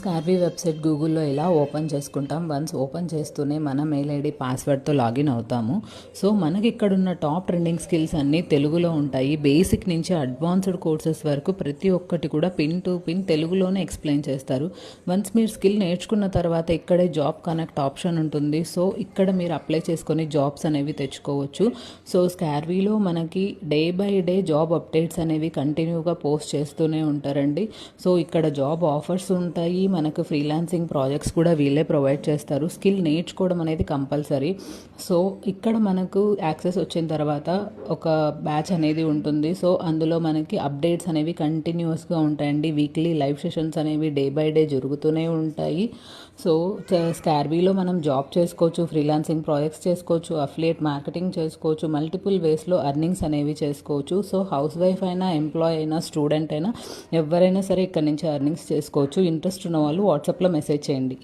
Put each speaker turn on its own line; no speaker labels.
స్కార్వీ website గూగుల్లో ఇలా open చేసుకుంటాం. వన్స్ ఓపెన్ చేస్తూనే మన మెయిల్ ఐడి పాస్వర్డ్తో లాగిన్ అవుతాము. సో మనకి ఇక్కడ ఉన్న టాప్ ట్రెండింగ్ స్కిల్స్ అన్నీ తెలుగులో ఉంటాయి. బేసిక్ నుంచి అడ్వాన్స్డ్ కోర్సెస్ వరకు ప్రతి ఒక్కటి కూడా పిన్ టు పిన్ తెలుగులోనే ఎక్స్ప్లెయిన్ చేస్తారు. వన్స్ మీరు స్కిల్ నేర్చుకున్న తర్వాత ఇక్కడే జాబ్ కనెక్ట్ ఆప్షన్ ఉంటుంది. సో ఇక్కడ మీరు అప్లై చేసుకొని జాబ్స్ అనేవి తెచ్చుకోవచ్చు. సో స్కార్వీలో మనకి day by day job updates అనేవి కంటిన్యూగా పోస్ట్ చేస్తూనే ఉంటారండి. సో ఇక్కడ జాబ్ ఆఫర్స్ ఉంటాయి, మనకు ఫ్రీలాన్సింగ్ ప్రాజెక్ట్స్ కూడా వీళ్ళే ప్రొవైడ్ చేస్తారు. స్కిల్ నేర్చుకోవడం అనేది కంపల్సరీ. సో ఇక్కడ మనకు యాక్సెస్ వచ్చిన తర్వాత ఒక బ్యాచ్ అనేది ఉంటుంది. సో అందులో మనకి అప్డేట్స్ అనేవి కంటిన్యూస్గా ఉంటాయండి. వీక్లీ లైవ్ సెషన్స్ అనేవి డే బై డే జరుగుతూనే ఉంటాయి. సో స్కార్వీలో మనం జాబ్ చేసుకోవచ్చు, ఫ్రీలాన్సింగ్ ప్రాజెక్ట్స్ చేసుకోవచ్చు, అఫిలియేట్ మార్కెటింగ్ చేసుకోవచ్చు, మల్టిపుల్ వేస్లో అర్నింగ్స్ అనేవి చేసుకోవచ్చు. సో హౌస్ వైఫ్ అయినా, ఎంప్లాయ్ అయినా, స్టూడెంట్ అయినా ఎవరైనా సరే ఇక్కడ నుంచి అర్నింగ్స్ చేసుకోవచ్చు. ఇంట్రెస్ట్ ఉన్న వాళ్ళు వాట్సాప్లో మెసేజ్ చేయండి.